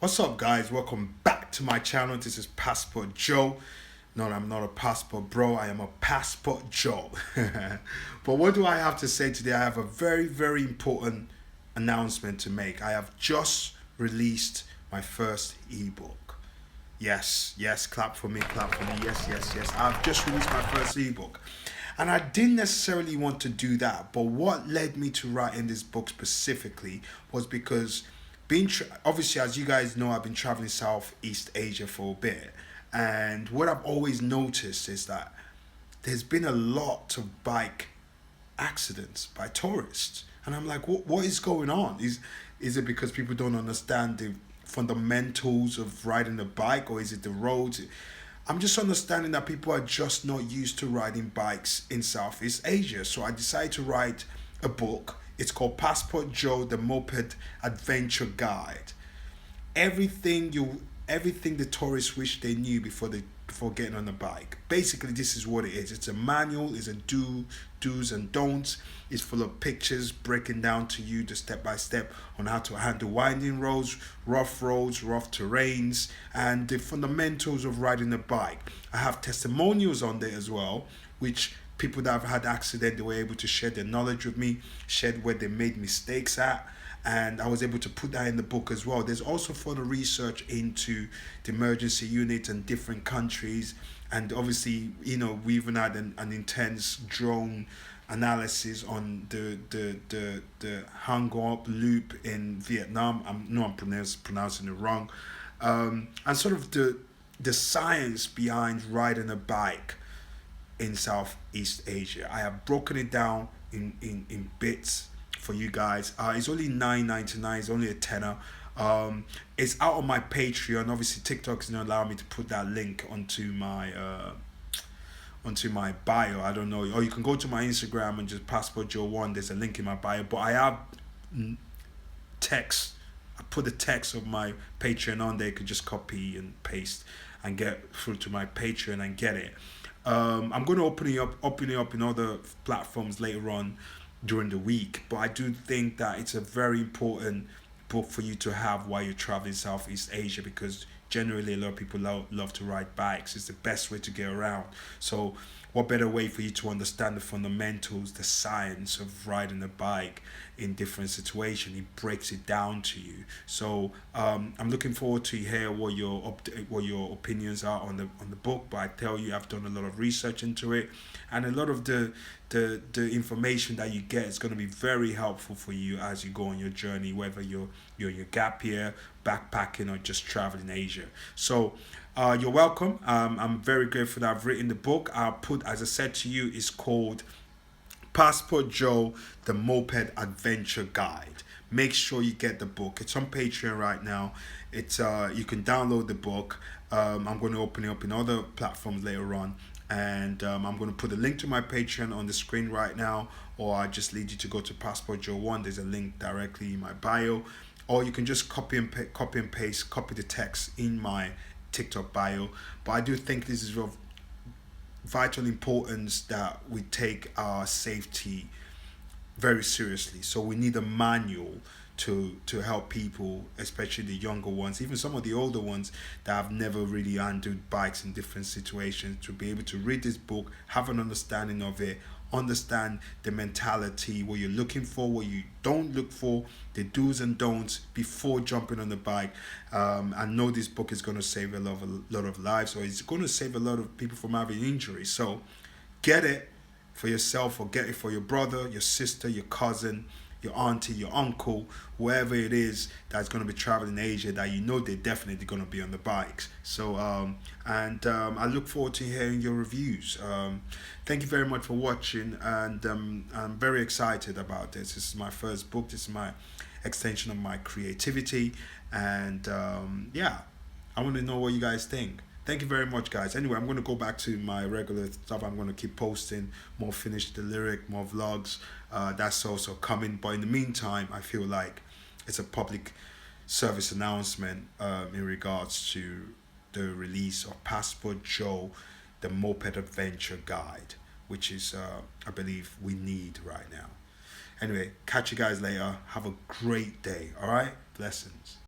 What's up, guys? Welcome back to my channel. This is Passport Joe. No, I'm not a passport bro. I am a Passport Joe. But what do I have to say today? I have a very important announcement to make. I have just released my first ebook. Yes, clap for me, clap for me. Yes. I've just released my first ebook. And I didn't necessarily want to do that, but what led me to writing this book specifically was because obviously, as you guys know, I've been traveling Southeast Asia for a bit, and what I've always noticed is that there's been a lot of bike accidents by tourists, and I'm like, what is going on? Is it because people don't understand the fundamentals of riding a bike, or is it the roads? I'm just understanding that people are just not used to riding bikes in Southeast Asia. So I decided to write a book. It's called Passport Joe, the Moped Adventure Guide. Everything the tourists wish they knew before getting on a bike. Basically, this is what it is. It's a manual, it's a do's and don'ts. It's full of pictures breaking down to you the step by step on how to handle winding roads, rough terrains, and the fundamentals of riding a bike. I have testimonials on there as well, which people that have had accident, they were able to share their knowledge with me, shared where they made mistakes at, and I was able to put that in the book as well. There's also further research into the emergency unit and different countries, and obviously, we even had an intense drone analysis on the Hang Up loop in Vietnam. I'm pronouncing it wrong, and sort of the science behind riding a bike in Southeast Asia. I have broken it down in bits for you guys. It's only $9.99. It's only a tenner. It's out on my Patreon. Obviously, TikTok is not allowing me to put that link onto my bio. I don't know. Or you can go to my Instagram and just Passport Joe 1. There's a link in my bio. But I have text. I put the text of my Patreon on there. You could just copy and paste and get through to my Patreon and get it. I'm going to open it up in other platforms later on during the week, but I do think that it's a very important book for you to have while you're traveling Southeast Asia, because generally a lot of people love to ride bikes. It's the best way to get around. So what better way for you to understand the fundamentals, the science of riding a bike in different situations? It breaks it down to you. So I'm looking forward to hear what your opinions are on the book. But I tell you, I've done a lot of research into it, and a lot of the information that you get is going to be very helpful for you as you go on your journey, whether you're your gap year, backpacking, or just traveling Asia. So you're welcome. I'm very grateful that I've written the book. I'll put, as I said to you, it's called Passport Joe, the Moped Adventure Guide. Make sure you get the book. It's on Patreon right now. It's you can download the book. I'm going to open it up in other platforms later on, and I'm going to put a link to my Patreon on the screen right now, or I just lead you to go to Passport Joe 1. There's a link directly in my bio, or you can just copy and paste the text in my TikTok bio. But I do think this is of vital importance that we take our safety very seriously. So we need a manual to help people, especially the younger ones, even some of the older ones that have never really handled bikes in different situations, to be able to read this book, have an understanding of it, understand the mentality, what you're looking for, what you don't look for, the do's and don'ts before jumping on the bike. I know this book is going to save a lot of lives, or it's going to save a lot of people from having injuries. So get it for yourself, or get it for your brother, your sister, your cousin, your auntie, your uncle, whoever it is that's going to be traveling Asia, that they're definitely going to be on the bikes. So I look forward to hearing your reviews. Thank you very much for watching, and I'm very excited about this. This is my first book. This is my extension of my creativity, and yeah, I want to know what you guys think. Thank you very much, guys. Anyway, I'm going to go back to my regular stuff. I'm going to keep posting more Finish the Lyric, more vlogs. That's also coming. But in the meantime, I feel like it's a public service announcement in regards to the release of Passport Joe, the Moped Adventure Guide, which is, I believe, we need right now. Anyway, catch you guys later. Have a great day. All right? Blessings.